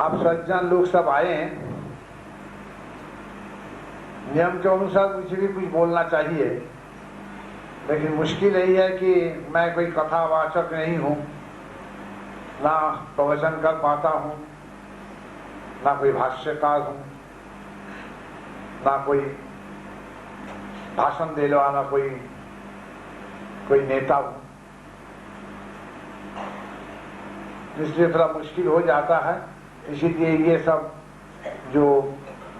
आप सज्जन लोग सब आए हैं, नियम के अनुसार मुझे भी कुछ बोलना चाहिए, लेकिन मुश्किल यही है कि मैं कोई कथावाचक नहीं हूँ, ना प्रवचन कर पाता हूँ, ना कोई भाष्यकार हूँ, ना कोई भाषण देने वाला कोई नेता हूँ, इसलिए थोड़ा मुश्किल हो जाता है। इसीलिए ये सब जो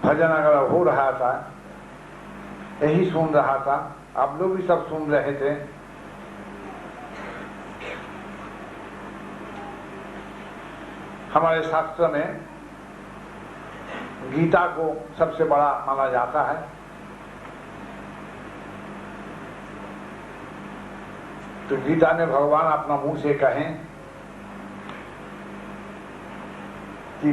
भजन अगर हो रहा था यही सुन रहा था, आप लोग भी सब सुन रहे थे। हमारे शास्त्र में गीता को सबसे बड़ा माना जाता है। तो गीता में भगवान अपना मुंह से कहें कि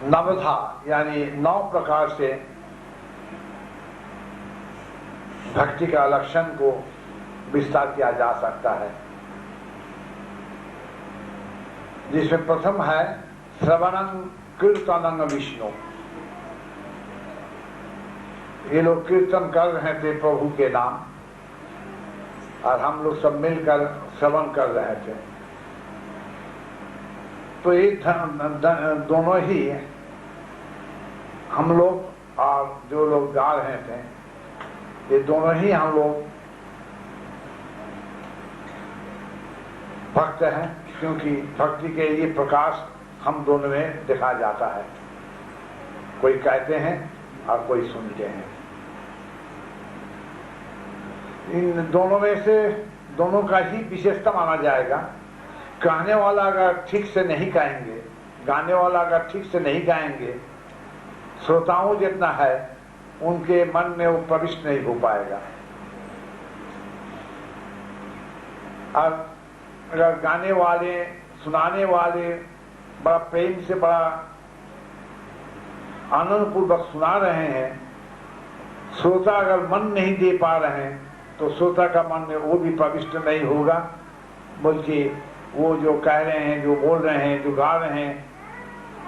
नवधा यानी 9 प्रकार से भक्ति का लक्षण को विस्तार किया जा सकता है, जिसमें प्रथम है श्रवणं कीर्तनं विष्णु। ये लोग कीर्तन कर रहे थे प्रभु के नाम, और हम लोग सब मिलकर श्रवण कर रहे थे। तो ये दोनों ही हम लोग और जो लोग गा रहे थे, ये दोनों ही हम लोग भक्त हैं, क्योंकि भक्ति के ये प्रकाश हम दोनों में देखा जाता है। कोई कहते हैं और कोई सुनते हैं। इन दोनों में से दोनों का ही विशेषता माना जाएगा। कहने वाला अगर ठीक से नहीं गाएंगे, गाने वाला अगर ठीक से नहीं गाएंगे, श्रोताओं जितना है उनके मन में वो प्रविष्ट नहीं हो पाएगा। और अगर गाने वाले, सुनाने वाले बड़ा प्रेम से, बड़ा आनंद पूर्वक सुना रहे हैं, श्रोता अगर मन नहीं दे पा रहे हैं, तो श्रोता का मन में वो भी प्रविष्ट नहीं होगा, बल्कि वो जो कह रहे हैं, जो बोल रहे हैं, जो गा रहे हैं,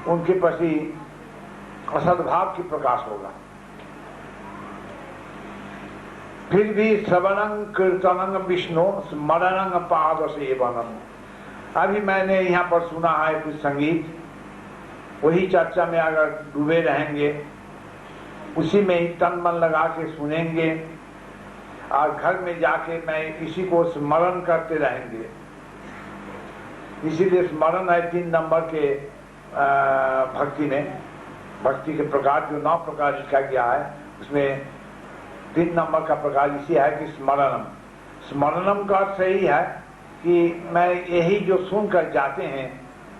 उनके प्रति असद्भाव की प्रकाश होगा। फिर भी श्रवणं कीर्तनं विष्णु स्मरणं पाद सेवनम। अभी मैंने यहाँ पर सुना है कुछ संगीत, वही चर्चा में अगर डूबे रहेंगे, उसी में ही तन मन लगा के सुनेंगे, और घर में जाके मैं इसी को स्मरण करते रहेंगे। इसीलिए स्मरण है 3 नंबर के भक्ति में। भक्ति के प्रकार जो 9 प्रकार लिखा गया है, उसमें 3 नंबर का प्रकार इसी है कि स्मरणम। स्मरणम का अर्थ यही है कि मैं यही जो सुनकर जाते हैं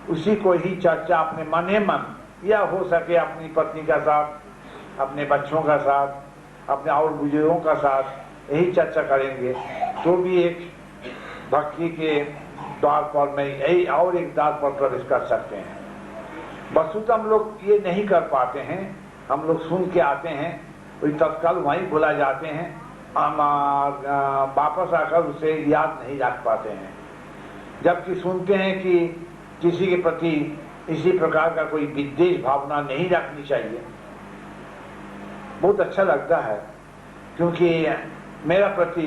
उसी को ही चर्चा अपने मन ही मन, या हो सके अपनी पत्नी का साथ, अपने बच्चों का साथ, अपने और बुजुर्गों का साथ यही चर्चा करेंगे, तो भी एक भक्ति के द्वार पर में यही और एक द्वार पर प्रवेश कर सकते हैं। वस्तुतः हम लोग ये नहीं कर पाते हैं। हम लोग सुन के आते हैं, वही तत्काल वहीं भुला जाते हैं, वापस आकर उसे याद नहीं रख पाते हैं। जबकि सुनते हैं कि किसी के प्रति इसी प्रकार का कोई विद्वेष भावना नहीं रखनी चाहिए। बहुत अच्छा लगता है, क्योंकि मेरा प्रति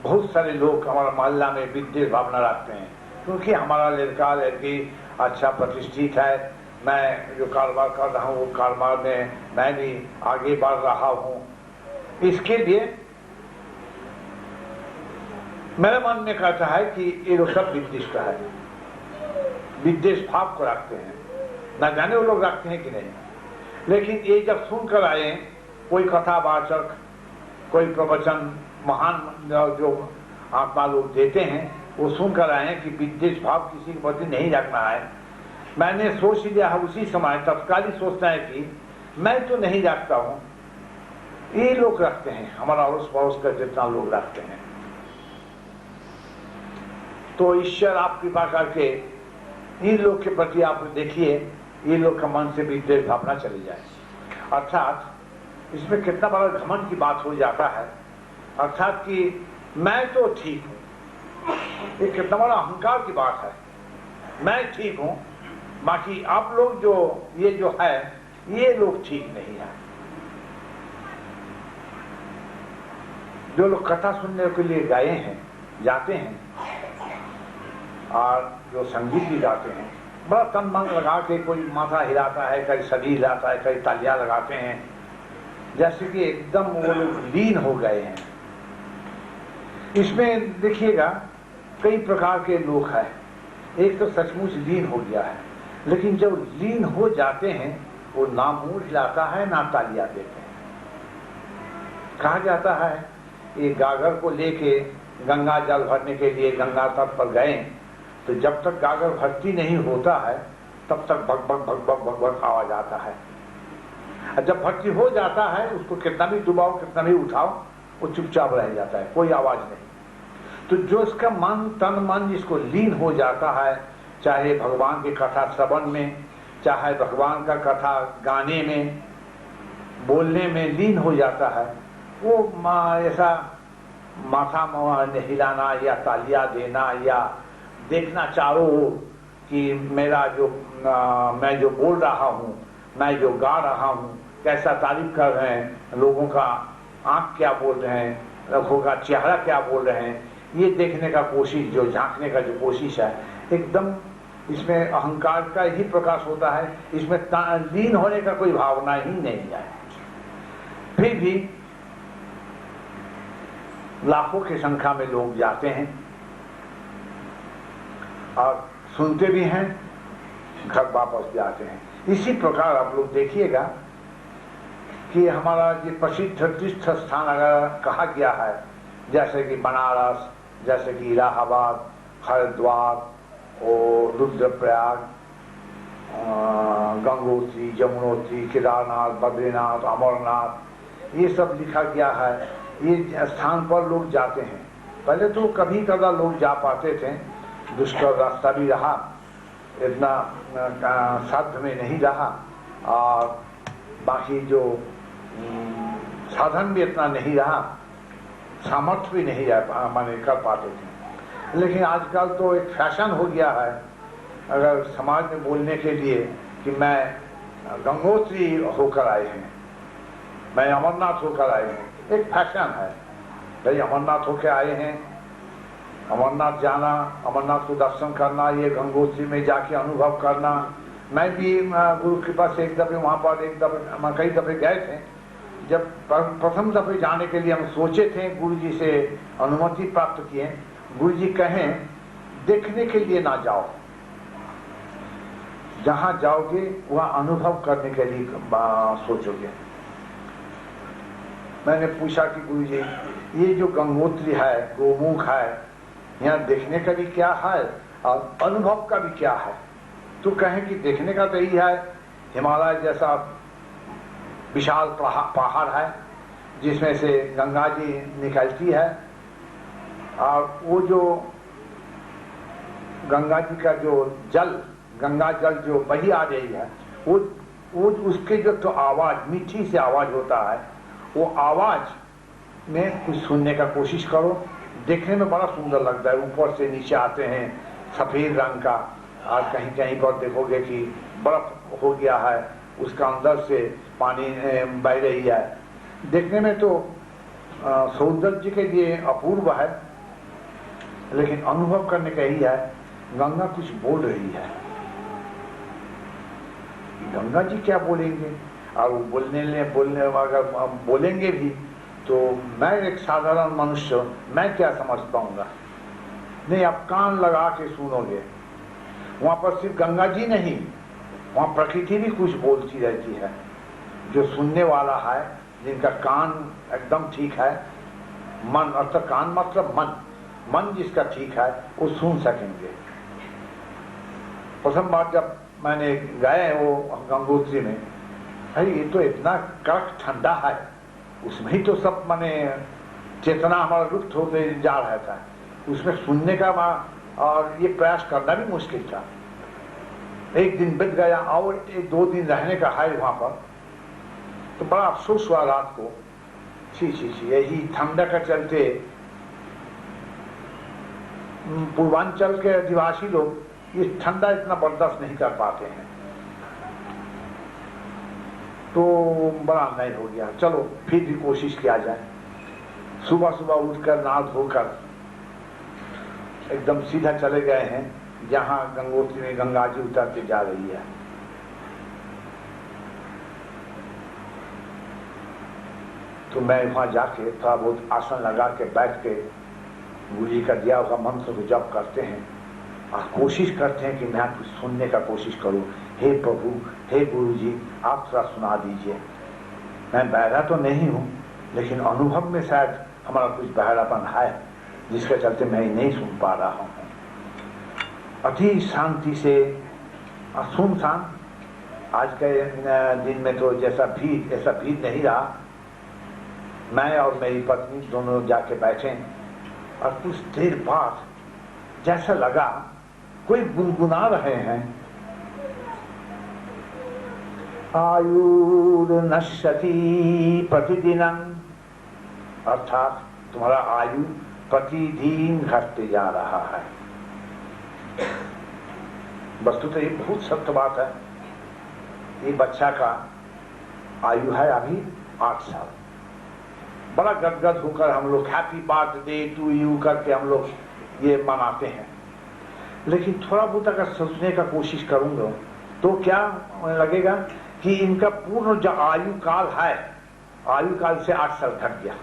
बहुत सारे लोग हमारा मोहल्ला में विद्वेष भावना रखते हैं, क्योंकि हमारा लड़का लड़की अच्छा प्रतिष्ठित है, मैं जो कारोबार कर रहा हूँ वो कारोबार में मैं भी आगे बढ़ रहा हूँ। इसके लिए मेरे मन में कहता है कि ये लोग सब विद्वेष है, विद्वेष भाव को रखते हैं। न जाने वो लोग रखते हैं कि नहीं, लेकिन ये जब सुनकर आए, कोई कथावाचक, कोई प्रवचन महान जो आत्मा लोग देते हैं, वो सुनकर आए कि विद्वेष भाव किसी के प्रति नहीं रखना है। मैंने सोच लिया है उसी समय, तत्काल ही सोचना है कि मैं तो नहीं रखता हूँ, ये लोग रखते हैं, हमारा अड़ोस पड़ोस का जितना लोग रखते हैं। तो ईश्वर आप कृपा करके इन लोग के प्रति आप देखिए, ये लोग का मन से विद्वेष भावना चली जाए। अर्थात इसमें कितना बड़ा घमंड की बात हो जाता है, अर्थात कि मैं तो ठीक हूँ, ये कितना बड़ा अहंकार की बात है। मैं ठीक हूं, बाकी आप लोग जो ये जो है ये लोग ठीक नहीं है। जो लोग कथा सुनने के लिए गए हैं, जाते हैं, और जो संगीत भी गाते हैं, बड़ा तन मन लगा के कोई माथा हिलाता है, कहीं सभी हिलाता है, कहीं तालियां लगाते हैं, जैसे कि एकदम वो लोग लीन हो गए हैं। इसमें देखिएगा कई प्रकार के लोग हैं। एक तो सचमुच लीन हो गया है, लेकिन जब लीन हो जाते हैं वो ना मुंह हिलाता है ना तालियां देते हैं। कहा जाता है ये गागर को लेके गंगा जल भरने के लिए गंगा तट पर गए, तो जब तक गागर भर्ती नहीं होता है तब तक भग भग भग भग भग भग आवाज आता है। जब भर्ती हो जाता है उसको कितना भी डुबाओ, कितना भी उठाओ, वो चुपचाप रह जाता है, कोई आवाज नहीं। तो जो इसका मन तन मन जिसको लीन हो जाता है, चाहे भगवान की कथा श्रवण में, चाहे भगवान का कथा गाने में, बोलने में लीन हो जाता है, वो ऐसा माथा हिलाना या तालियां देना या देखना चारों ओर कि मेरा जो मैं जो बोल रहा हूँ, मैं जो गा रहा हूँ, कैसा तारीफ कर रहे हैं, लोगों का आंख क्या बोल रहे हैं, लोगों का चेहरा क्या बोल रहे हैं, ये देखने का कोशिश, जो झांकने का जो कोशिश है, एकदम इसमें अहंकार का ही प्रकाश होता है। इसमें लीन होने का कोई भावना ही नहीं है। फिर भी लाखों की संख्या में लोग जाते हैं और सुनते भी हैं, घर वापस भी आते हैं। इसी प्रकार आप लोग देखिएगा कि हमारा ये प्रसिद्ध तीर्थ स्थान अगर कहा गया है, जैसे कि बनारस, जैसे कि इलाहाबाद, हरिद्वार और रुद्रप्रयाग, गंगोत्री, यमुनोत्री, केदारनाथ, बद्रीनाथ, अमरनाथ, ये सब लिखा गया है। ये स्थान पर लोग जाते हैं। पहले तो कभी कदा लोग जा पाते थे, दुष्कर रास्ता भी रहा, इतना साध्य में नहीं रहा, और बाकी जो साधन भी इतना नहीं रहा, सामर्थ्य भी नहीं माने कर पाते थे। लेकिन आजकल तो एक फैशन हो गया है, अगर समाज में बोलने के लिए कि मैं गंगोत्री होकर आए हैं, मैं अमरनाथ होकर आए हैं, एक फैशन है। भाई अमरनाथ होकर आए हैं, अमरनाथ जाना, अमरनाथ को दर्शन करना, ये गंगोत्री में जाके अनुभव करना। मैं भी गुरु कृपा से एक दफे वहाँ पर कई दफे गए थे। जब प्रथम दफे जाने के लिए हम सोचे थे, गुरु जी से अनुमति प्राप्त किए, गुरु जी कहें देखने के लिए ना जाओ, जहाँ जाओगे वहाँ अनुभव करने के लिए सोचोगे। मैंने पूछा कि गुरु जी ये जो गंगोत्री है, गोमुख है, यहाँ देखने का भी क्या है और अनुभव का भी क्या है? तो कहें कि देखने का तो यही है, हिमालय जैसा विशाल पहाड़ है जिसमें से गंगा जी निकलती है, और वो जो गंगा जी का जो जल, गंगा जल जो बही आ रही है, वो उसके जो तो आवाज, मीठी से आवाज होता है, वो आवाज में कुछ सुनने का कोशिश करो। देखने में बड़ा सुंदर लगता है, ऊपर से नीचे आते हैं सफेद रंग का, और कहीं कहीं पर देखोगे कि बर्फ हो गया है, उसका अंदर से पानी बह रही है। देखने में तो सौंदर्य के लिए अपूर्व है, लेकिन अनुभव करने का यही है, गंगा कुछ बोल रही है। गंगा जी क्या बोलेंगे, और वो बोलने अगर बोलेंगे भी तो मैं एक साधारण मनुष्य, मैं क्या समझ पाऊंगा? नहीं, आप कान लगा के सुनोगे। वहां पर सिर्फ गंगा जी नहीं, वहां प्रकृति भी कुछ बोलती रहती है। जो सुनने वाला है, जिनका कान एकदम ठीक है, मन, अर्थात कान मतलब मन जिसका ठीक है, वो सुन सकेंगे। प्रथम बार जब मैंने गए वो गंगोत्री में, अरे ये तो इतना कड़क ठंडा है, उसमें ही तो सब माने चेतना हमारा लुप्त होते जा रहा था, उसमें सुनने का और ये प्रयास करना भी मुश्किल था। एक दिन बीत गया और 1-2 दिन रहने का है वहां पर, तो बड़ा अफसोस हुआ रात को। छी यही ठंडा का चलते पूर्वांचल के आदिवासी लोग ये ठंडा इतना बर्दाश्त नहीं कर पाते हैं, तो बड़ा अन्याय हो गया। चलो फिर भी कोशिश किया जाए। सुबह सुबह उठकर नहा धोकर एकदम सीधा चले गए हैं जहां गंगोत्री में गंगा जी उतरते जा रही है। तो मैं वहां जाके थोड़ा बहुत आसन लगा के बैठ के गुरु जी का दिया हुआ मंत्र को जप करते हैं और कोशिश करते हैं कि मैं कुछ सुनने का कोशिश करूं। हे प्रभु, हे गुरु जी, आप थोड़ा सुना दीजिए। मैं बहरा तो नहीं हूं, लेकिन अनुभव में शायद हमारा कुछ बहरापन है, जिसके चलते मैं नहीं सुन पा रहा हूं। अति शांति से सुनसान। आज के दिन में तो जैसा भीड़, ऐसा भीड़ नहीं रहा। मैं और मेरी पत्नी दोनों जाके बैठे और कुछ देर बाद जैसा लगा कोई गुनगुना रहे हैं, आयुर्नश्यति प्रतिदिनं, अर्थात तुम्हारा आयु प्रतिदिन घटते जा रहा है। वस्तुतः ये बहुत सत्य बात है। ये बच्चा का आयु है अभी 8 साल। बड़ा गदगद होकर हम लोग हैप्पी बर्थडे टू यू करके हम लोग ये मनाते हैं, लेकिन थोड़ा बहुत अगर सोचने का कोशिश करूंगा तो क्या लगेगा कि इनका पूर्ण जो आयु काल है, आयु काल से 8 साल घट गया।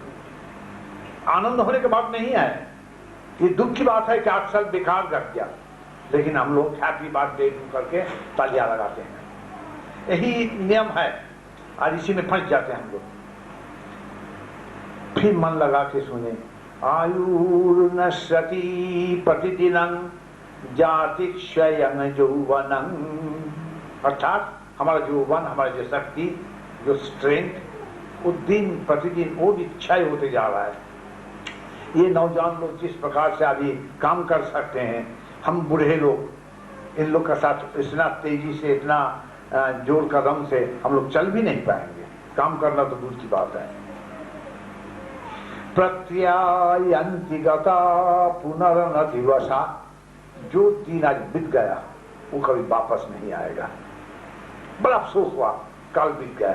आनंद होने की बात नहीं है, ये दुख की बात है कि 8 साल बेकार घट गया, लेकिन हम लोग हैप्पी बर्थडे करके तालियां लगाते हैं। यही नियम है और इसी में फंस जाते हैं हम लोग। फिर मन लगा के सुने, आयुर्नश्यति प्रतिदिनं जाति क्षयं यौवनं, अर्थात हमारा यौवन, हमारा जो शक्ति, जो स्ट्रेंथ, वो दिन प्रतिदिन वो भी क्षय होते जा रहा है। ये नौजवान लोग जिस प्रकार से अभी काम कर सकते हैं, हम बूढ़े लोग इन लोग का साथ इतना तेजी से, इतना जोर कदम से हम लोग चल भी नहीं पाएंगे। काम करना तो दूर की बात है। प्रत्यायन्ति गता पुनर्न दिवसा, जो दिन आज बीत गया वो कभी वापस नहीं आएगा। बड़ा अफसोस हुआ, काल बीत गया।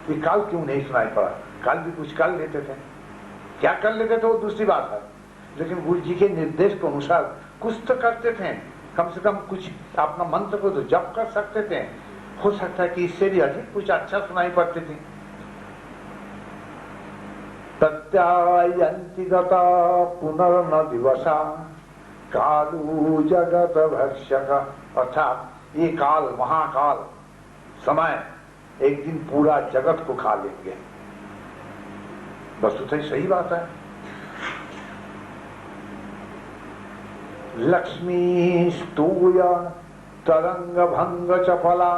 ये काल क्यों नहीं सुनाई पड़ा? काल भी कुछ कर लेते थे, क्या कर लेते थे वो दूसरी बात है, लेकिन गुरु जी के निर्देश के अनुसार कुछ तो करते थे। कम से कम कुछ अपना मंत्र को तो जप कर सकते थे। हो सकता है कि इससे भी अधिक कुछ अच्छा सुनाई पड़ती थी। प्रत्यायन्ति गता पुनर्न दिवसा कालू जगत भक्षक, अर्थात ये काल, महाकाल, समय एक दिन पूरा जगत को खा लेंगे। वस्तुतः सही बात है। लक्ष्मी स्तूय तरंग भंग चपला,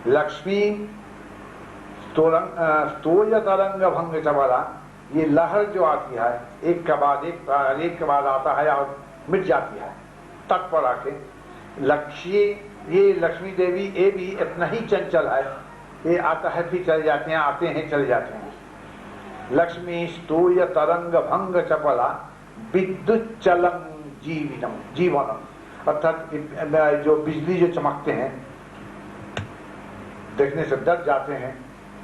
लक्ष्मी स्तोय तरंग भंग चपला, ये लहर जो आती है एक के बाद एक के बाद आता है और मिट जाती है तट पर आके। ये लक्ष्मी देवी ये भी इतना ही चंचल है, ये आता है फिर चले जाते हैं, आते हैं चले जाते हैं। लक्ष्मी स्तूय तरंग भंग चपला विद्युत चलं जीवनम, अर्थात जो बिजली जो चमकते हैं, देखने से डर जाते हैं,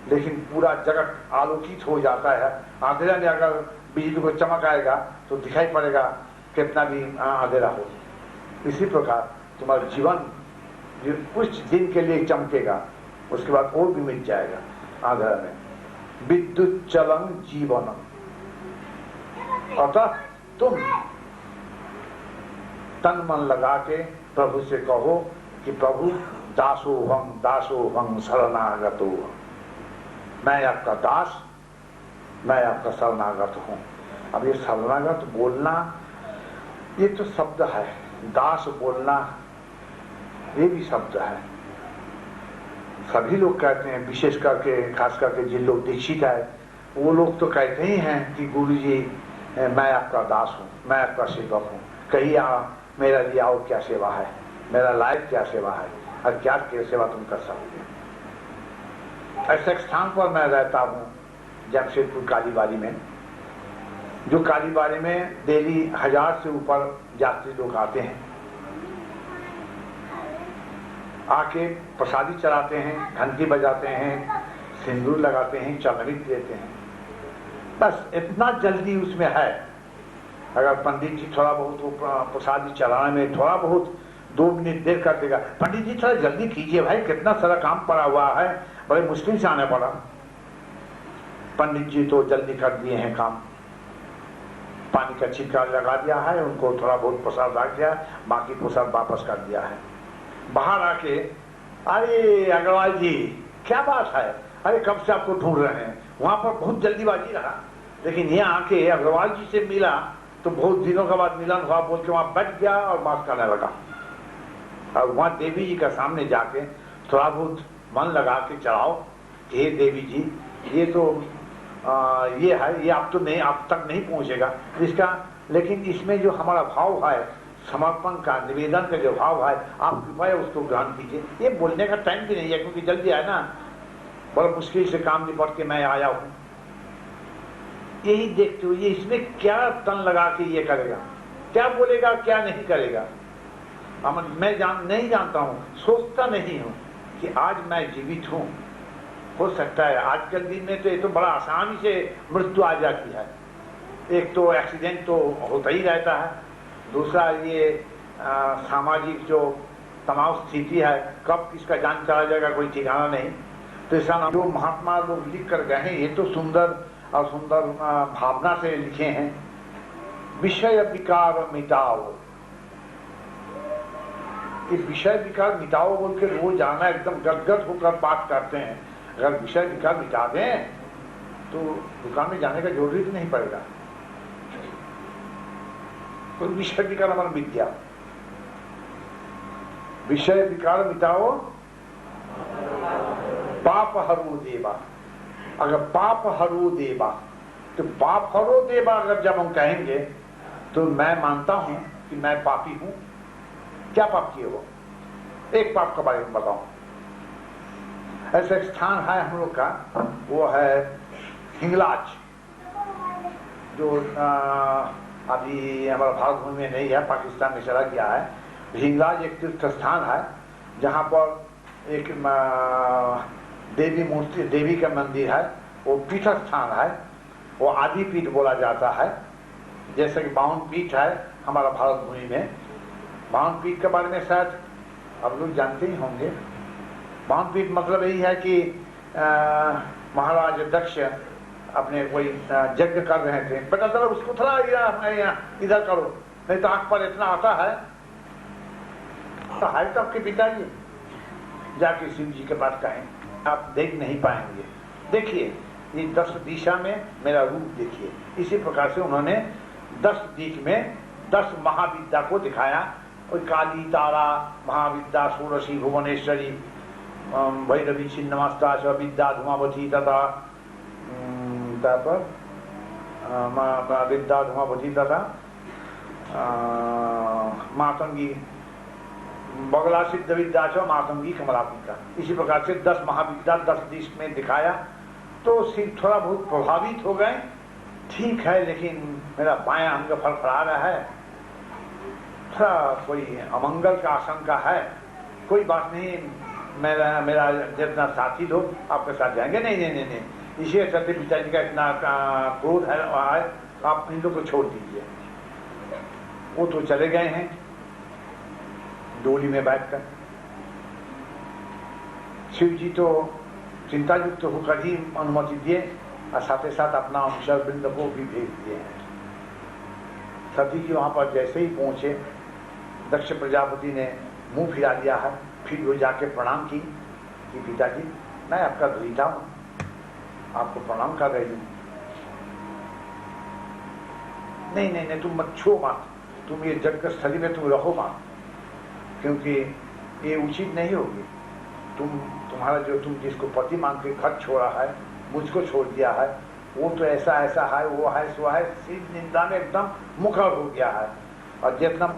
लेकिन पूरा जगत आलोकित हो जाता है। अंधेरा में अगर बिजली को चमक आएगा तो दिखाई पड़ेगा कितना भी अंधेरा हो। इसी प्रकार तुम्हारा जीवन कुछ दिन के लिए चमकेगा, उसके बाद और भी मिट जाएगा अंधेरा में। विद्युत चलं जीवनम, अतः तुम तन मन लगा के प्रभु से कहो कि प्रभु दासोहं शरणागतो, मैं आपका दास, मैं आपका शरणागत हूं। अब ये शरणागत बोलना ये तो शब्द है, दास बोलना ये भी शब्द है। सभी लोग कहते हैं, विशेष करके खास करके जिन लोग दीक्षित है वो लोग तो कहते ही हैं कि गुरु जी मैं आपका दास हूं, मैं आपका सेवक हूं, कहिए मेरा लिए और क्या सेवा है, मेरा लायक क्या सेवा है और क्या सेवा तुम कर सकते हो। ऐसे स्थान पर मैं रहता हूं जमशेदपुर कालीबाड़ी में। जो कालीबाड़ी में डेली 1000 से ऊपर यात्री लोग आते हैं, आके प्रसादी चढ़ाते हैं, घंटी बजाते हैं, सिंदूर लगाते हैं, चमरिक देते हैं। बस इतना जल्दी उसमें है। अगर पंडित जी थोड़ा बहुत प्रसादी चढ़ाने में थोड़ा बहुत 2 मिनट देर कर देगा, पंडित जी थोड़ा जल्दी कीजिए भाई, कितना सारा काम पड़ा हुआ है, बड़े मुश्किल से आने पड़ा। पंडित जी तो जल्दी कर दिए हैं काम, पानी का छिड़का लगा दिया है, उनको थोड़ा बहुत प्रसाद रख दिया, बाकी प्रसाद वापस कर दिया है। बाहर आके, अरे अग्रवाल जी क्या बात है, अरे कब से आपको ढूंढ रहे हैं। वहां पर बहुत जल्दीबाजी रहा, लेकिन यहाँ आके अग्रवाल जी से मिला तो बहुत दिनों के बाद मिलन हुआ बोल के वहां बैठ गया और बात करने लगा। और वहां देवी जी का सामने जाके थोड़ा बहुत मन लगा के चढ़ाओ, हे देवी जी ये तो ये है, ये आप तो नहीं, आप तक नहीं पहुंचेगा इसका, लेकिन इसमें जो हमारा भाव है, समर्पण का, निवेदन का जो भाव है, आप कृपया उसको ग्रहण कीजिए। ये बोलने का टाइम भी नहीं है, क्योंकि जल्दी है ना, बड़ा मुश्किल से काम निपट के मैं आया हूं। यही देखते हुए ये इसमें क्या तन लगा के ये करेगा, क्या बोलेगा क्या नहीं करेगा। मैं नहीं जानता हूं, सोचता नहीं हूं कि आज मैं जीवित हूं। हो सकता है आजकल दिन में तो ये तो बड़ा आसानी से मृत्यु आ जाती है। एक तो एक्सीडेंट तो होता ही रहता है, दूसरा ये सामाजिक जो तनाव स्थिति है, कब किसका जान चला जाएगा कोई ठिकाना नहीं। तो ऐसा जो महात्मा लोग लिख कर गए हैं, ये तो सुंदर और सुंदर भावना से लिखे हैं। विषय विकार मिटाओ, ये विषय विकार मिटाओ बोल के रोज जाना एकदम गदगद होकर बात करते हैं। अगर विषय विकार मिटा दें तो दुकान में जाने का जरूरी तो नहीं पड़ेगा। तो विषय विकार हमारा मिट गया। विषय विकार मिटाओ पाप हरो देवा। अगर पाप हरो देवा, तो पाप हरो देवा अगर जब हम कहेंगे तो मैं मानता हूं कि मैं पापी हूं। क्या पाप किए हो? एक पाप के बारे में बताऊं। ऐसा एक स्थान है हम लोग का, वो है हिंगलाज, जो अभी हमारा भारत भूमि में नहीं है, पाकिस्तान में चला गया है। हिंगलाज एक तीर्थ स्थान है जहां पर एक देवी मूर्ति, देवी का मंदिर है। वो पीठ स्थान है, वो आदि पीठ बोला जाता है। जैसे कि 52 पीठ है हमारा भारत भूमि में। 52 पीठ के बारे में शायद आप लोग जानते ही होंगे। 52 पीठ मतलब यही है कि महाराज दक्ष अपने कोई यज्ञ कर रहे थे, बेटा चलो उसको थोड़ा इधर करो, नहीं तो आंख पर इतना आता है। तो आपके पिताजी जाके शिव जी के पास कहें, आप देख नहीं पाएंगे। देखिए ये 10 दिशा में मेरा रूप देखिए। इसी प्रकार से उन्होंने 10 दिख में 10 महाविद्या को दिखाया। और काली, तारा, महाविद्या, षोडशी, भुवनेश्वरी, भैरवी, छिन्नमस्ता, विद्या, धूमावती तथा विद्या, धूमावती तथा मातंगी, बगला सिद्ध विद्या च मातंगी कमलात्मिका। इसी प्रकार से 10 महाविद्या 10 दिश में दिखाया। तो सिर्फ थोड़ा बहुत प्रभावित हो गए, ठीक है, लेकिन मेरा बायां अंग फड़फड़ा रहा है, थोड़ा कोई अमंगल का आशंका है। कोई बात नहीं, मेरा जितना साथी लोग आपके साथ जाएंगे। नहीं नहीं नहीं नहीं, इसी चलते पिताजी का इतना क्रोध है, आप इन लोग को छोड़ दीजिए। वो तो चले गए हैं डोली में बैठकर। शिव जी तो चिंता युक्त होकर ही अनुमति दिए और साथ ही साथ अपना अनुचर वृंद को भी भेज दिए हैं। सती जी वहां पर जैसे ही पहुंचे, दक्ष प्रजापति ने मुंह फिरा लिया है। फिर वो जाके प्रणाम की कि पिताजी मैं आपका दुहिता हूं, आपको प्रणाम कर रही हूं। नहीं नहीं नहीं, तुम मत छो मत, तुम ये जग स्थली में तुम रहो मत, क्योंकि ये उचित नहीं होगी। तुम्हारा जो तुम जिसको पति मान के घर छोड़ा है, मुझको छोड़ दिया है, वो तो ऐसा ऐसा है, वो है सो है, सिर्फ निंदा में एकदम मुखर हो गया है। और जितना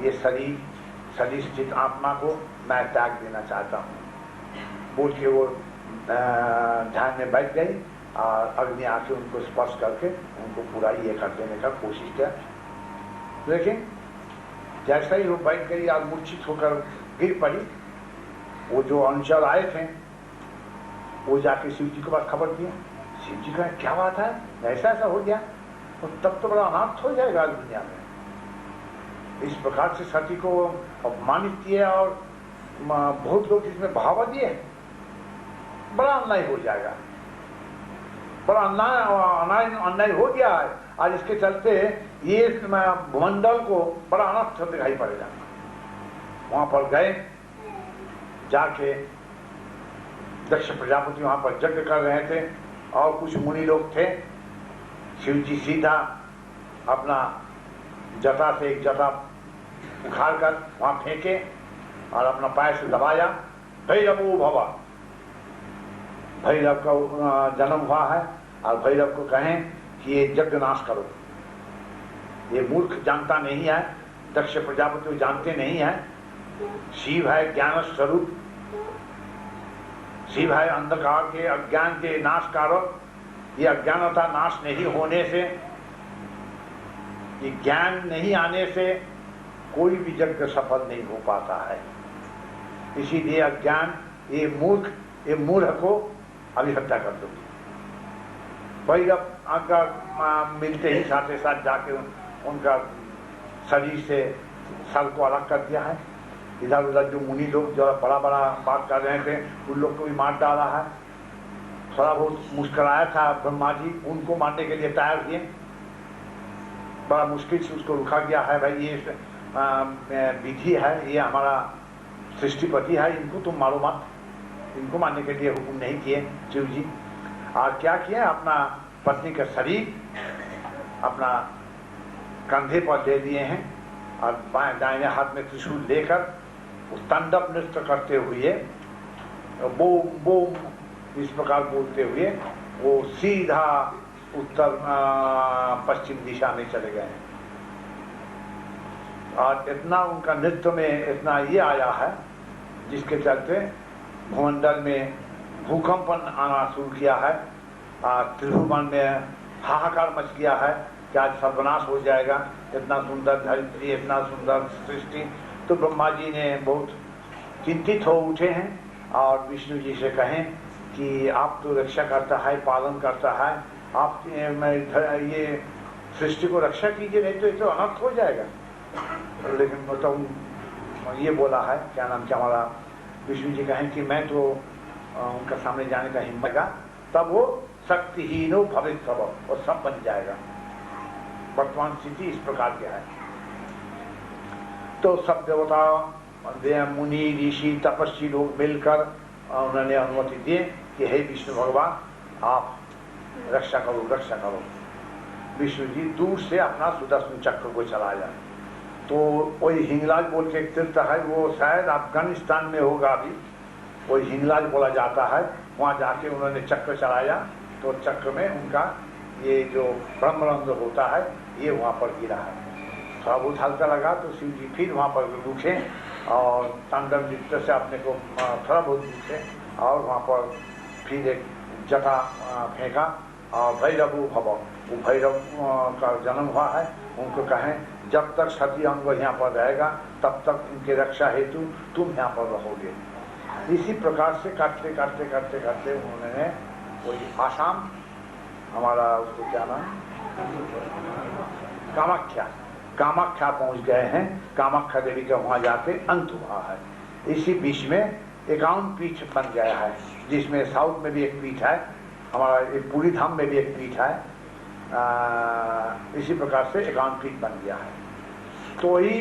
ये शरीर स्थित आत्मा को मैं त्याग देना चाहता हूँ बोल के वो ध्यान में बैठ गई। और अग्नि आके उनको स्पर्श करके उनको पूरा ये कर देने का कोशिश किया। लेकिन जैसा ही वो बैठ गई और मूर्छित होकर गिर पड़ी, वो जो अनुचर आए थे वो जाके शिव जी के पास खबर दिए। शिव जी का क्या बात है, ऐसा ऐसा हो गया, तो तब तो बड़ा अनाथ हो जाएगा आज दुनिया में। इस प्रकार से सती को अपमानित किया और बहुत लोग इसमें बढ़ावा दिए, बड़ा अन्याय हो जाएगा, बड़ा अन्याय हो गया है। आज इसके चलते ये भूमंडल को बड़ा अनर्थ दिखाई पड़ेगा। वहां पर गए, जाके दक्ष प्रजापति वहां पर यज्ञ कर रहे थे और कुछ मुनि लोग थे। शिव जी सीधा अपना जटा से एक जटा उखाड़ कर वहां फेंके और अपना पैर से दबाया, भैरवो भव, भैरव का जन्म हुआ है और भैरव को कहें कि ये यज्ञ नाश करो। ये मूर्ख जानता नहीं है, दक्ष प्रजापति जानते नहीं है, शिव है ज्ञान स्वरूप, शिव है अंधकार के अज्ञान के नाश कारक। ये अज्ञानता नाश नहीं होने से, ये ज्ञान नहीं आने से कोई भी यज्ञ सफल नहीं हो पाता है। इसीलिए अज्ञान, ये मूर्ख को अभी हत्या कर दो। भैरव आकर मिलते ही साथ साथ जाके उनका शरीर से सर को अलग कर दिया है। इधर उधर जो मुनि लोग जो बड़ा बड़ा बात कर रहे थे उन लोग को भी मार डाला है। थोड़ा बहुत मुस्कुराया था ब्रह्मा जी, उनको मारने के लिए तैयार किए। बड़ा मुश्किल से उसको रुका गया है, भाई ये विधि है, ये हमारा सृष्टिपति है, इनको तुम मारो मत, इनको मारने के लिए हुक्म नहीं किए शिव जी। और क्या किए, अपना पत्नी का शरीर अपना कंधे पर ले लिए हैं और बाएं दाहिने हाथ में त्रिशूल लेकर तांडव नृत्य करते हुए बोम बोम इस प्रकार बोलते हुए वो सीधा उत्तर पश्चिम दिशा में चले गए। और इतना उनका नृत्य में इतना ये आया है जिसके चलते भूमंडल में भूकंपन आना शुरू किया है। त्रिभुवन में हाहाकार मच गया है कि आज सर्वनाश हो जाएगा, इतना सुंदर धरित्री, इतना सुंदर सृष्टि। तो ब्रह्मा जी ने बहुत चिंतित हो उठे हैं और विष्णु जी से कहें कि आप तो रक्षा करता है, पालन करता है, आप ये सृष्टि को रक्षा कीजिए, नहीं तो ये तो अनर्थ हो जाएगा। लेकिन मतलब ये बोला है, क्या नाम क्या हमारा विष्णु जी कहें कि मैं तो उनका सामने जाने का हिम्मत का, तब वो शक्तिहीनो भविष्य और सब बन जाएगा। वर्तमान स्थिति इस प्रकार की है। तो सब देवता, मुनि, ऋषि, तपस्वी लोग मिलकर उन्होंने अनुमति दी कि हे विष्णु भगवान, आप रक्षा करो, रक्षा करो। विष्णु जी दूर से अपना सुदर्शन चक्र को चलाया। तो वही हिंगलाज बोल के एक तीर्थ है, वो शायद अफगानिस्तान में होगा अभी, वही हिंगलाज बोला जाता है। वहाँ जाके उन्होंने चक्र चलाया तो चक्र में उनका ये जो ब्रह्मरंध्र होता है ये वहाँ पर गिरा है। थोड़ा बहुत हल्का लगा तो शिव जी फिर वहाँ पर रुके और तांडव नृत्य से अपने को थोड़ा बहुत रुके और वहाँ पर फिर एक जटा फेंका और भैरव भव, वो भैरव का जन्म हुआ है। उनको कहें जब तक सती अंग यहाँ पर रहेगा तब तक उनके रक्षा हेतु तुम यहाँ पर रहोगे। इसी प्रकार से करते करते करते करते उन्होंने कोई आसाम, हमारा उसको क्या नाम, कामाख्या पहुंच गए हैं। कामाख्या देवी का वहां जाके अंत हुआ है। इसी बीच में 51 पीठ बन गया है, जिसमें साउथ में भी एक पीठ है, हमारा पूरी धाम में भी एक पीठ है। इसी प्रकार से 51 पीठ बन गया है। तो वही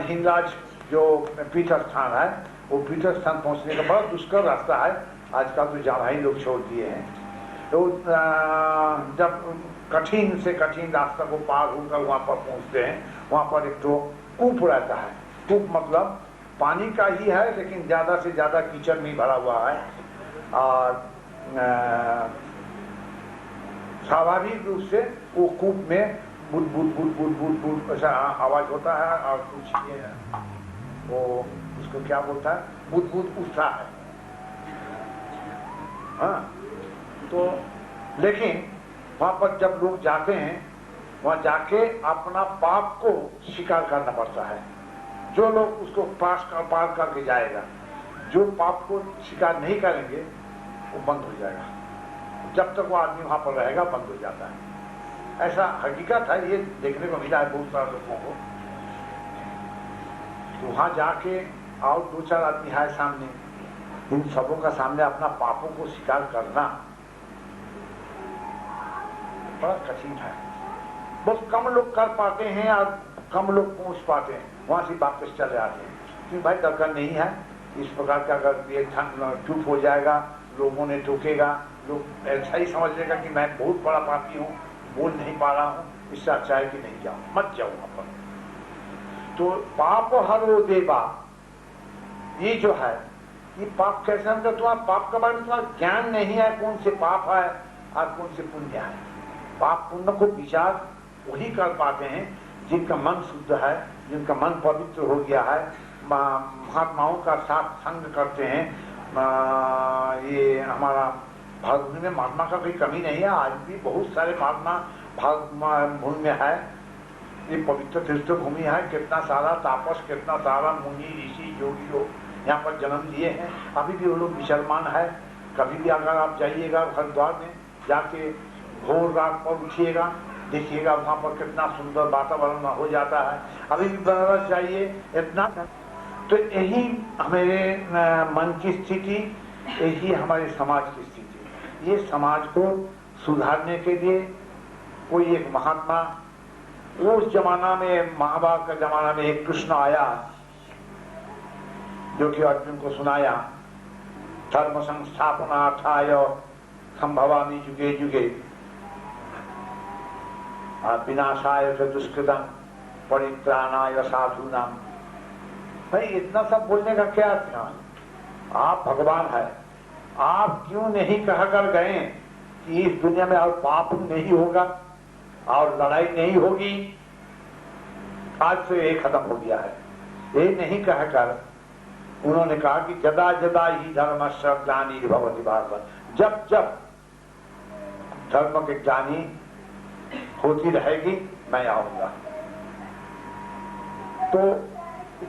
हिंगलाज जो पीठ स्थान है, वो पीठ स्थान पहुंचने का बड़ा दुष्कर रास्ता है। आजकल तो जहाँ ही लोग छोड़ दिए हैं। तो जब कठिन से कठिन रास्ता को पार होकर वहाँ पर पहुँचते हैं, वहाँ पर एक तो कूप रहता है। कूप मतलब पानी का ही है, लेकिन ज़्यादा से ज़्यादा कीचड़ में भरा हुआ है और स्वाभाविक रूप से वो कूप में बुद बुद बुद बुद बुद बुद ऐसा आवाज होता है और कुछ वो उसको क्या बोलता है, बुद बुद उठता है। हाँ, तो लेकिन वहां पर जब लोग जाते हैं, वहां जाके अपना पाप को स्वीकार करना पड़ता है। जो लोग उसको पार करके जाएगा, जो पाप को स्वीकार नहीं करेंगे वो बंद हो जाएगा। जब तक वो आदमी वहां पर रहेगा बंद हो जाता है। ऐसा हकीकत है, ये देखने को मिला है बहुत सारे लोगों को। तो वहां जाके और 2-4 आदमी है सामने, इन सबों का सामने अपना पापों को स्वीकार करना बड़ा कठिन है। बहुत कम लोग कर पाते हैं और कम लोग पहुंच पाते हैं, वहां से वापस चले आते हैं। क्योंकि भाई दरकार नहीं है इस प्रकार का। अगर ये चुप हो जाएगा, लोगों ने टोकेगा, लोग ऐसा ही समझ लेगा कि मैं बहुत बड़ा पापी हूँ, बोल नहीं पा रहा हूँ, इससे अच्छा है कि नहीं जाओ, मत जाओ वहां पर। तो पाप हरो देवा, ये जो है, ये पाप कैसे हम, तुम्हारा पाप के बारे में तुम्हारा ज्ञान नहीं है, कौन से पाप है और कौन से पुण्य है। पाप पुण्य को विचार वही कर पाते हैं जिनका मन शुद्ध है, जिनका मन पवित्र हो गया है, महात्माओं का साथ संग करते हैं। ये हमारा भारत भूमि में महात्मा का कोई कमी नहीं है, आज भी बहुत सारे महात्मा भारत भूमि में है। ये पवित्र तीर्थ भूमि है, कितना सारा तापस, कितना सारा मुनि ऋषि योगी लोग यहाँ पर जन्म लिए हैं। अभी भी वो लोग मुसलमान है। कभी भी अगर आप जाइएगा हरिद्वार में, जाके भोर रात पर उठिएगा, देखिएगा वहां पर कितना सुंदर वातावरण हो जाता है। अभी भी बनारस जाइए, इतना। तो यही हमारे मन की स्थिति, यही हमारे समाज की स्थिति। ये समाज को सुधारने के लिए कोई एक महात्मा, उस जमाना में महाभारत का जमाना में एक कृष्ण आया जो कि अर्जुन को सुनाया, धर्म संस्थापनार्थाय संभवामि युगे युगे विनाशाय च दुष्कृतम् परित्राणाय साधूनां। भाई इतना सब बोलने का क्या था? आप भगवान है, आप क्यों नहीं कह कर गए कि इस दुनिया में और पाप नहीं होगा और लड़ाई नहीं होगी? आज से ये खत्म हो गया है। ये नहीं कहकर उन्होंने कहा कि जदा जदा ही धर्मस्य ग्लानिर्भवति भारत, जब जब धर्म के ज्ञानी होती रहेगी मैं आऊंगा। तो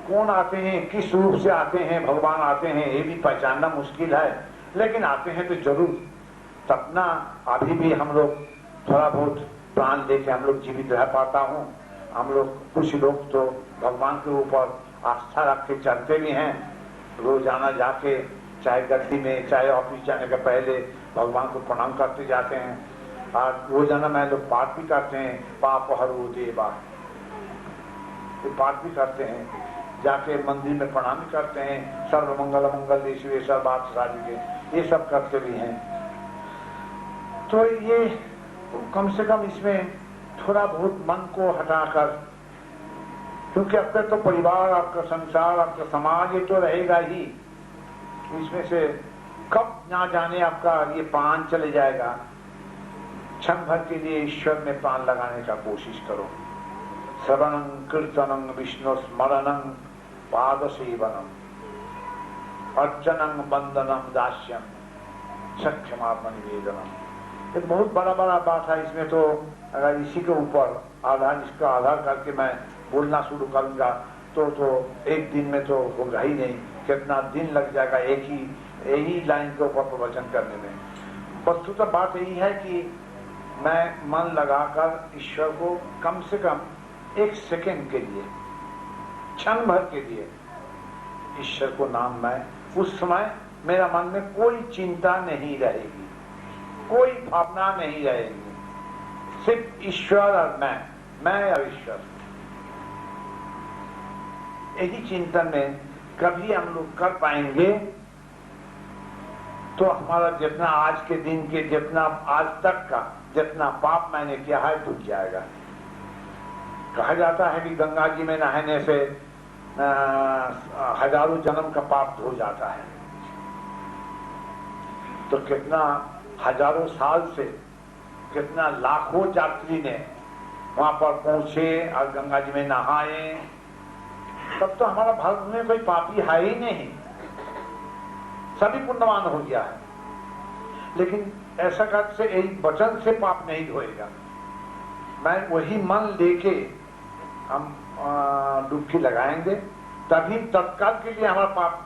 कौन आते हैं, किस रूप से आते हैं, भगवान आते हैं, ये भी पहचानना मुश्किल है, लेकिन आते हैं तो जरूर। तब ना अभी भी हम लोग थोड़ा बहुत प्राण लेके हम लोग जीवित रह पाता हूँ। हम लोग कुछ लोग तो भगवान के ऊपर आस्था रख के चलते भी हैं, रोजाना जाके चाहे गद्दी में चाहे ऑफिस जाने के पहले भगवान को प्रणाम करते जाते हैं। और रोजाना में लोग पाठ भी करते हैं, पाप हरो देवा, पाठ भी करते हैं, जाके मंदिर में प्रणाम भी करते हैं, सर्व मंगल मंगल देशिवे सर्वार्थ साधिके, ये सब करते भी हैं। तो ये कम से कम इसमें थोड़ा बहुत मन को हटाकर, क्योंकि आपका तो परिवार, आपका संसार, आपका समाज ये तो रहेगा ही, इसमें से कब ना जाने आपका ये प्राण चले जाएगा। क्षण भर के लिए ईश्वर में प्राण लगाने का कोशिश करो। श्रवणं कीर्तनं विष्णु स्मरणं पाद सेवनम अर्चनं वंदनम दास्यम सख्यमात्म निवेदनम। एक बहुत बड़ा बात है इसमें। तो अगर इसी के ऊपर इसका आधार करके मैं बोलना शुरू करूंगा तो एक दिन में तो होगा ही नहीं, कितना दिन लग जाएगा यही लाइन के ऊपर प्रवचन करने में। वस्तुतः बात यही है कि मैं मन लगाकर ईश्वर को कम से कम 1 सेकंड के लिए, क्षण भर के लिए ईश्वर को नाम, मैं उस समय मेरा मन में कोई चिंता नहीं रहेगी, कोई भावना नहीं रहेगी, सिर्फ ईश्वर और मैं और ईश्वर। यही चिंतन में कभी हम लोग कर पाएंगे तो हमारा जितना आज के दिन के, जितना आज तक का जितना पाप मैंने किया है धुल जाएगा। कहा जाता है कि गंगा जी में नहाने से हजारों जन्म का पाप धो जाता है। तो कितना हजारों साल से कितना लाखों यात्री ने वहां पर पहुंचे और गंगा जी में नहाए, तब तो हमारा भारत में कोई पापी है ही नहीं, सभी पुण्यवान हो गया है। लेकिन ऐसा कर से एक वचन से पाप नहीं धोएगा। मैं वही मन लेके हम डुबकी लगाएंगे, तभी तत्काल के लिए हमारा पाप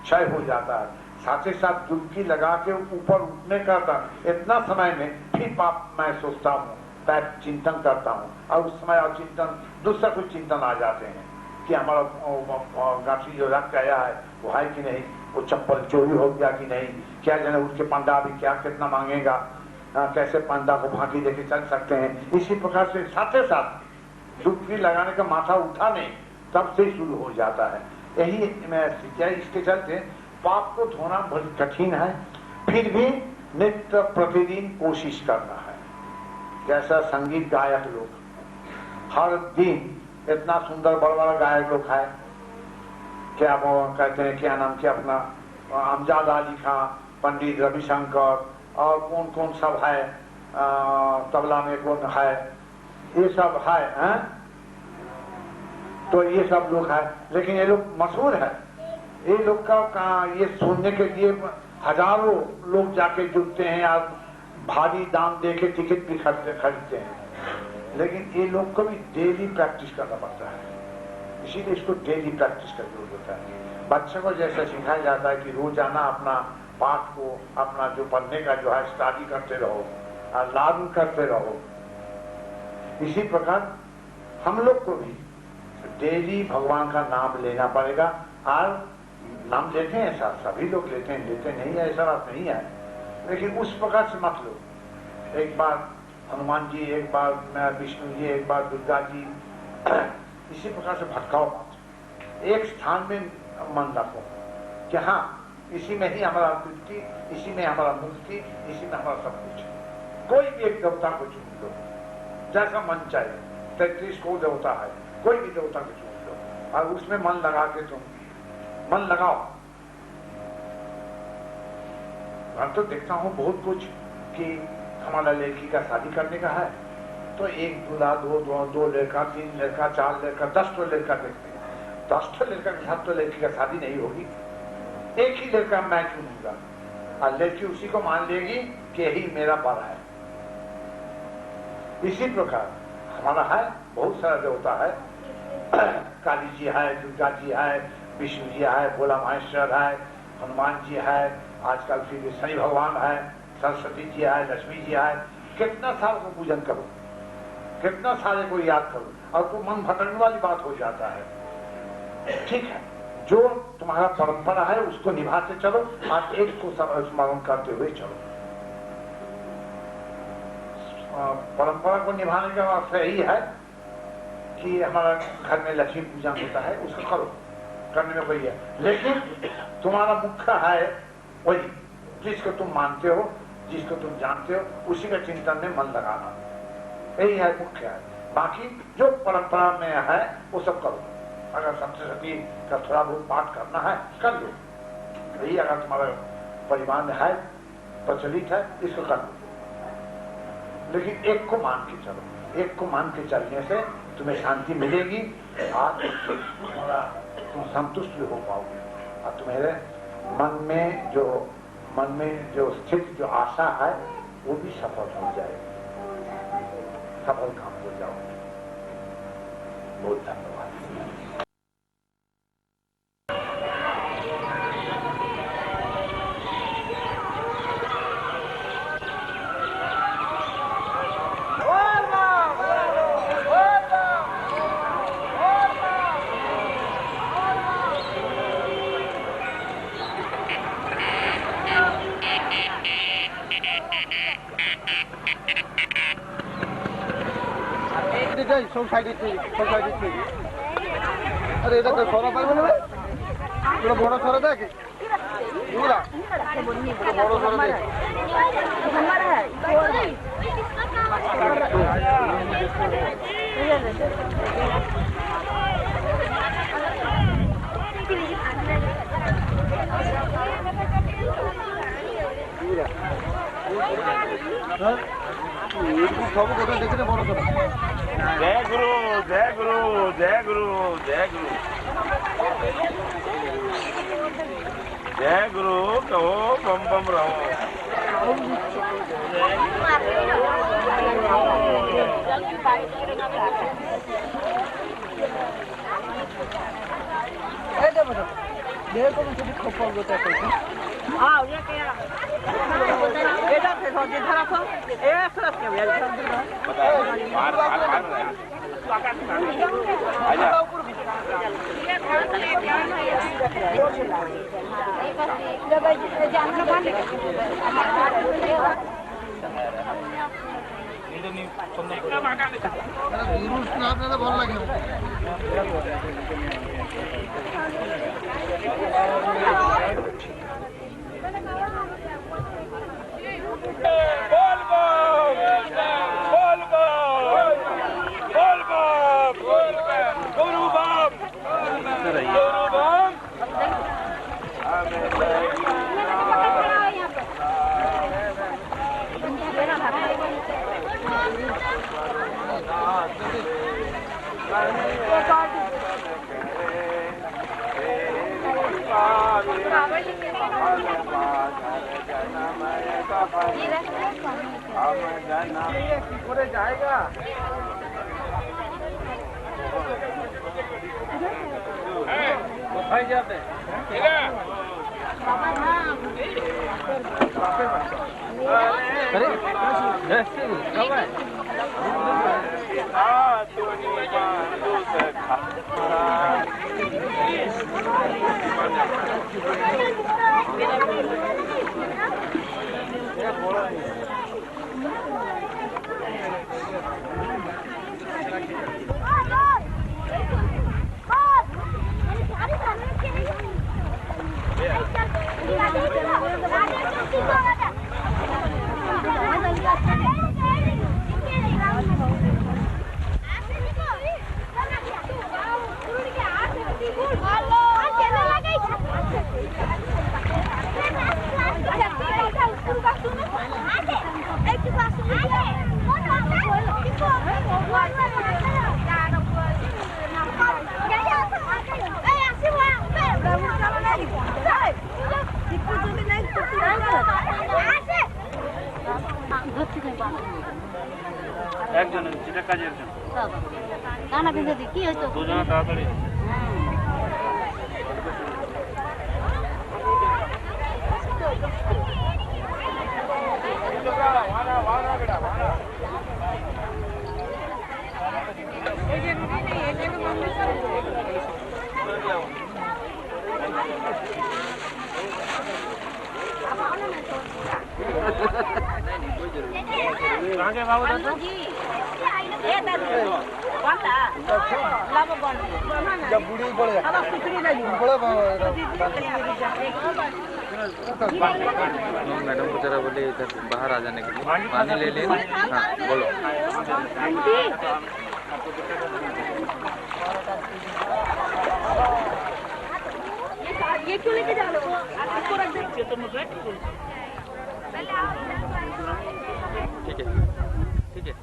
क्षय हो जाता है। साथ ही साथ डुबकी लगा के ऊपर उठने का इतना समय में फिर पाप मैं सोचता हूँ, मैं चिंतन करता हूँ, और उस समय और चिंतन दूसरा कुछ चिंतन आ जाते हैं कि हमारा गांठी जो रख गया है वो है कि नहीं, वो चप्पल चोरी हो गया कि नहीं, क्या जाने उसके पंडा अभी क्या कितना मांगेगा, कैसे पंडा को फांकी देके चल सकते हैं। इसी प्रकार से साथ ही साथ डुबकी लगाने का माथा उठा नहीं तब से शुरू हो जाता है। यही मैं सीखा। इसके चलते पाप को धोना बहुत कठिन है, फिर भी नित्य प्रतिदिन कोशिश करना है। जैसा संगीत गायक लोग हर दिन इतना सुंदर बड़ा बड़ा गायक लोग है, क्या वो कहते हैं, क्या नाम क्या अपना अमजद अली खां, पंडित रविशंकर और कौन कौन सब है, तबला में कौन है, ये सब है, तो ये सब लोग है। लेकिन ये लोग मशहूर है, ये लोग का ये सुनने के लिए हजारों लोग जाके जुटते हैं या भारी दाम देके टिकट भी खरीदते हैं। लेकिन ये लोग को भी डेली प्रैक्टिस करना पड़ता है, इसीलिए इसको डेली प्रैक्टिस का जरूरत होता है। बच्चे को जैसा सिखाया जाता है कि रोजाना अपना पाठ को, अपना जो पढ़ने का जो है स्टडी करते रहो और लागू करते रहो, इसी प्रकार हम लोग को भी डेली भगवान का नाम लेना पड़ेगा। और नाम लेते हैं, ऐसा सभी लोग लेते हैं, लेते नहीं है ऐसा बात नहीं है, लेकिन उस प्रकार से मत लो। एक बार हनुमान जी, एक बार विष्णु जी, एक बार दुर्गा जी, इसी प्रकार से भटकाओ मत। एक स्थान में मन रखो कि हाँ, इसी में ही हमारा तृप्ति, इसी में हमारा मुक्ति, इसी में हमारा सब कुछ। कोई भी एक देवता को चुन लो, जैसा मन चाहे। 33 को देवता है, कोई भी देवता को चुन लो और उसमें मन लगा के तुम मन लगाओ। मैं तो देखता हूँ बहुत कुछ कि हमारा लड़की का शादी करने का है तो एक दूल्हा, दो लड़का, 3 लड़का, 4 लड़का, 10 लड़का देखते हैं। 10 लड़का के साथ तो लड़की का शादी नहीं होगी, एक ही लड़का मैं चुनूंगा और लड़की उसी को मान लेगी कि यही मेरा बर है। इसी प्रकार हमारा है, बहुत सारा देवता है, काली जी है, दुर्गा जी है, विष्णु जी है, भोला महेश्वर है, हनुमान जी है, आजकल फिर शनि भगवान है, सरस्वती जी है, लक्ष्मी जी है। कितना साल को पूजन करो, कितना सारे को याद करो, और तो मन भटकने वाली बात हो जाता है। ठीक है, जो तुम्हारा परंपरा है उसको निभाते चलो और एक को स्मरण करते हुए चलो। परंपरा को निभाने का अर्थ यही है कि हमारा घर में लक्ष्मी पूजा होता है, उसको करो, करने में वही है। लेकिन तुम्हारा मुख्य है वही, जिसको तुम मानते हो, जिसको तुम जानते हो, उसी का चिंतन में मन लगाना, यही है मुख्य है। बाकी जो परंपरा में है वो सब करो। अगर सप्तशती का थोड़ा बहुत पाठ करना है कर लो, यही अगर तुम्हारा परिवार में है, प्रचलित है, इसको कर लो। लेकिन एक को मान के चलो, एक को मान के चलने से तुम्हें शांति मिलेगी और तुम संतुष्ट भी हो पाओगे और तुम्हारे मन में जो स्थित जो आशा है वो भी सफल हो जाएगी, सफल काम हो जाओगे। बहुत धन्यवाद। सब साइड अरे এটা তো সরা পারবে না পুরো বড় সরা দেখ পুরা বড় সরা দেখ सब কথা দেখে বড় সরা। जय गुरु जय गुरु जय गुरु जय गुरु जय गुरु कहो बम बम रहो। ଭଲ ଲାଗିବ जाएगा जाते একজন যেটা কাজে একজন কানা বিন্দু কি হইতো দুজন তাড়াতাড়ি मैडम को जरा बोले इधर बाहर आ जाने के लिए पानी ले लें। हाँ बोलो ये क्यों लेके जा रहे हो? इसको रख दीजिए तो मुझे ठीक है ठीक है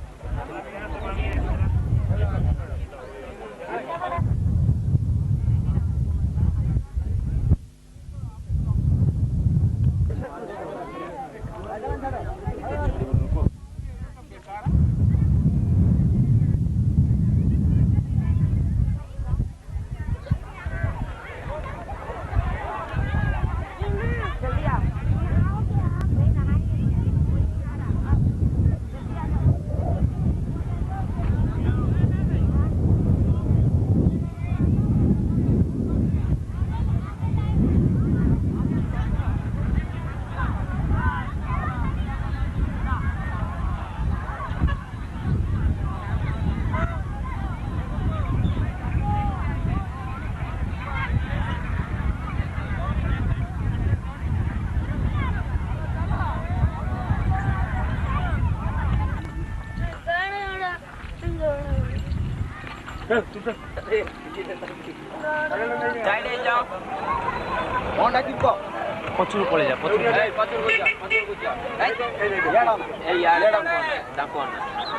पचुर पड़े जा पचुर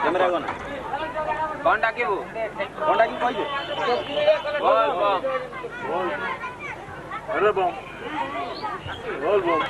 कैमरा कौन कौन डाके वो कौन डाकी कहिए बोल बम अरे बम बोल बम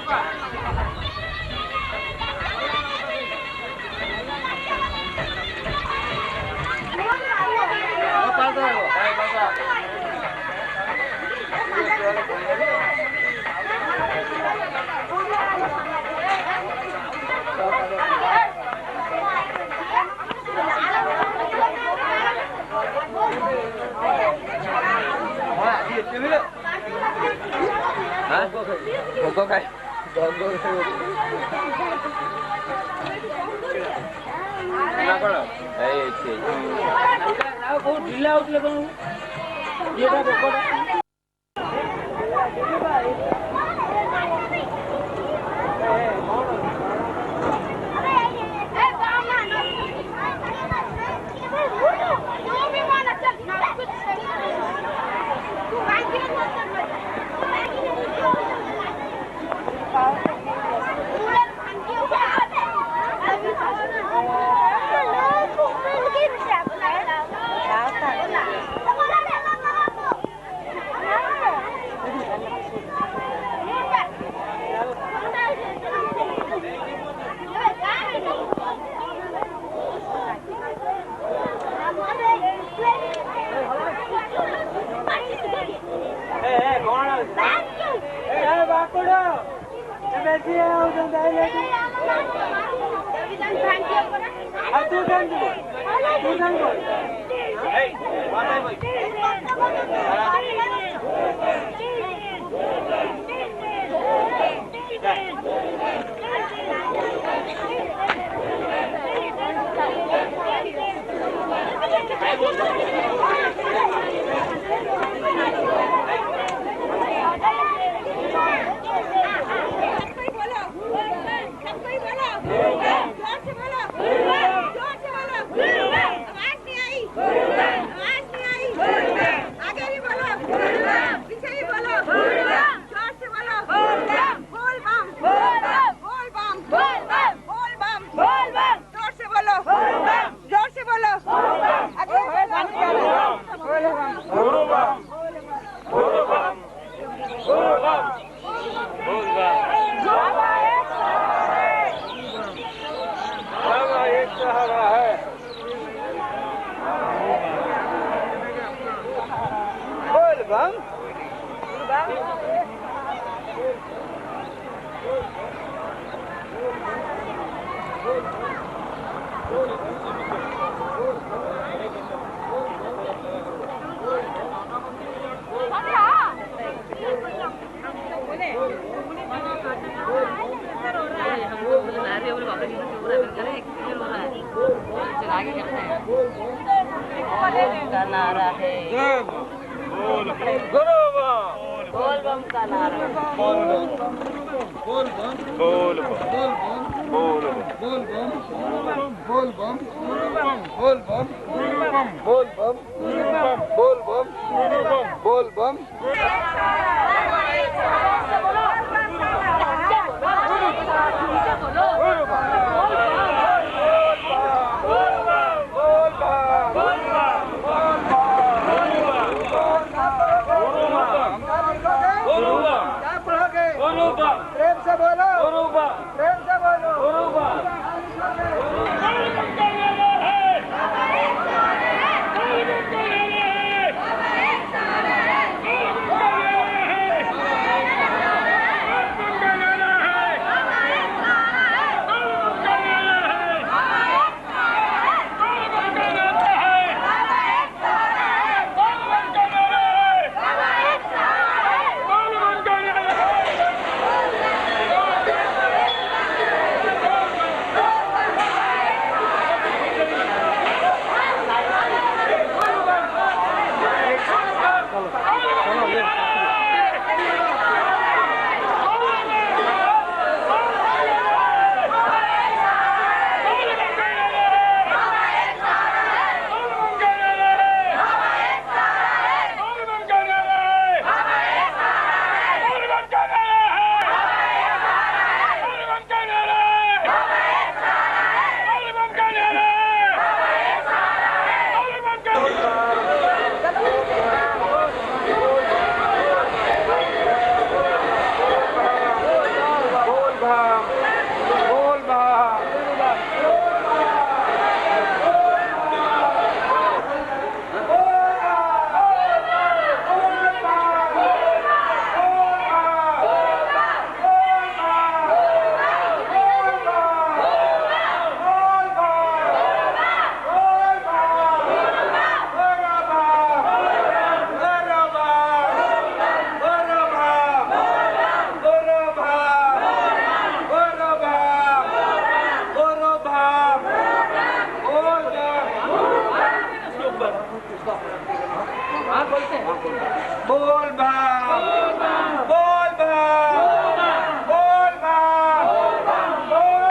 वहाँ बोलते हैं बोल बम बोल बम बोल बम बोल।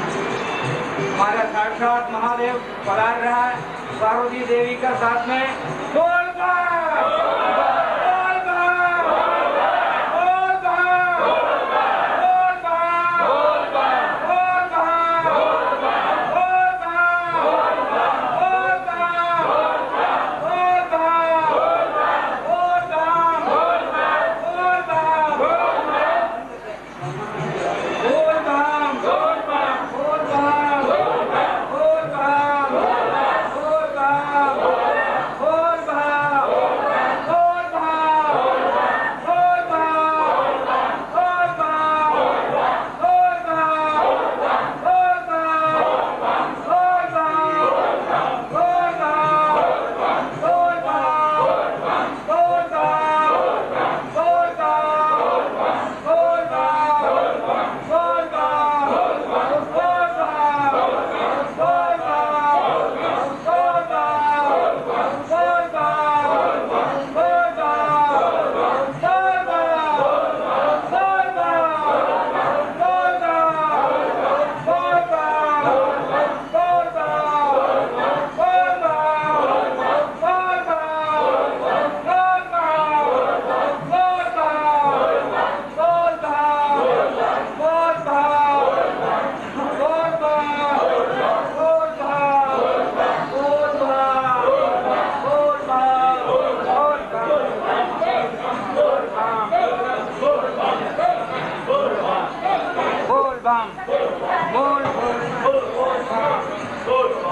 हमारा साक्षात महादेव पधार रहा है पार्वती देवी का साथ में बोल बम बोल बोल बोल बम बोल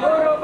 Guru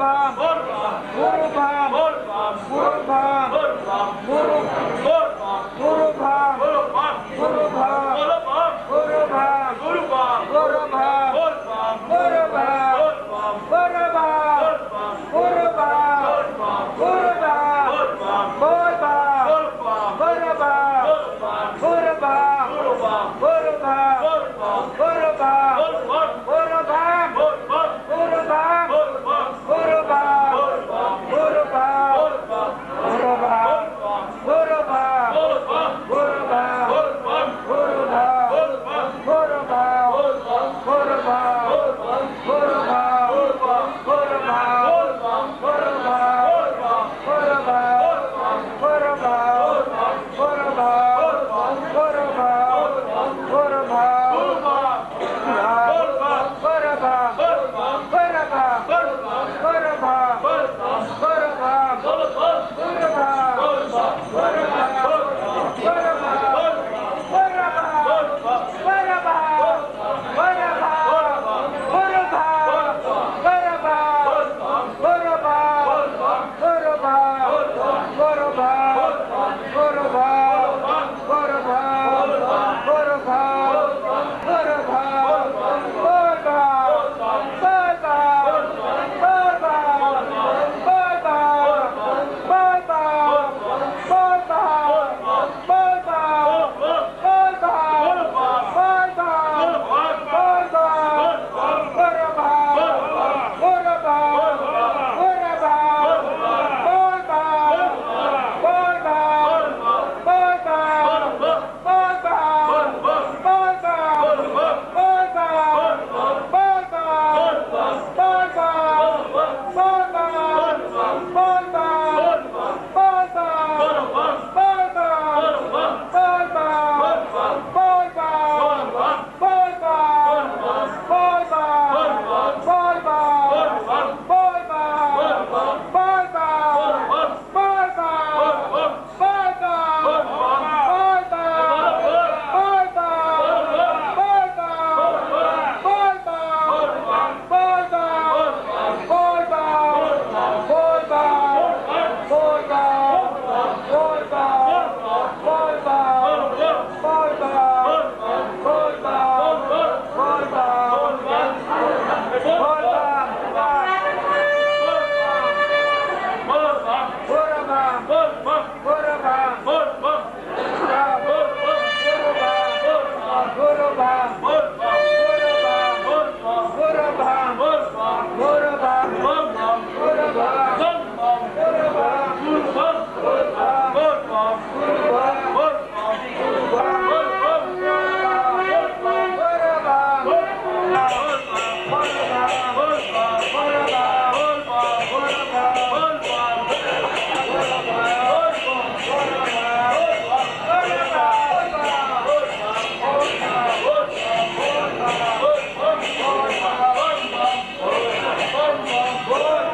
बोल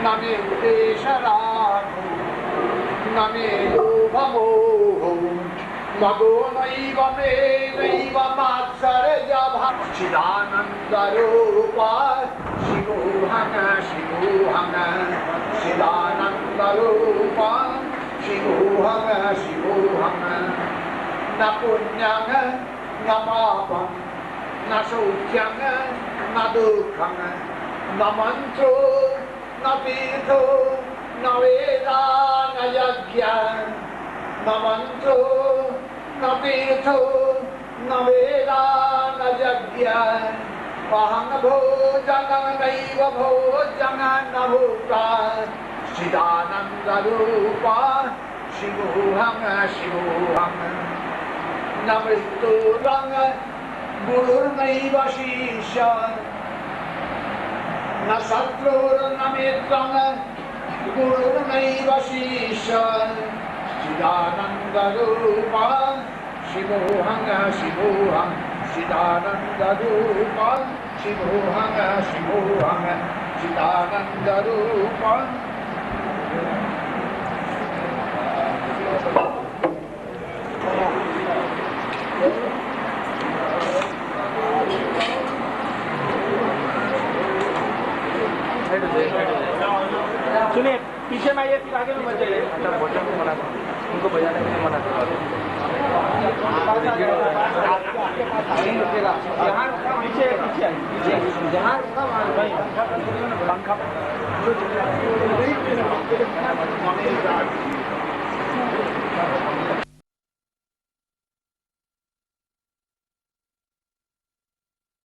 नमे उद्देश रागो नमे लोभमोहो मदो नैव मे नैव मात्सर्यभा चिदानन्दरूपा शिवोऽहं शिवोऽहं चिदानन्दरूपा शिवोऽहं शिवोऽहं न पुण्यं न पापं न सौख्यं न दुःखं न मन्त्रो न तीर्थो न वेदा न यज्ञ न मन्त्रो न तीर्थो न वेदा न यज्ञ अहं भोजनं नैव भोजनं न भूता चिदानन्दरूपा शिवोऽहं शिवोऽहं न मृत्युरं गुरुर्नैव शिष्यः न शत्रुर्न मित्रं गुरुर्नैव शिष्यः चिदानन्दरूपा शिवोऽहं शिवोऽहं चिदानन्दरूपा शिवोऽहं शिवोऽहं चिदानन्दरूपा सुनिए पीछे में आइए फिर आगे में मत जाइए भोजन को मना उनको बजाने के लिए मना पीछे पीछे पीछे जहाँ पंखा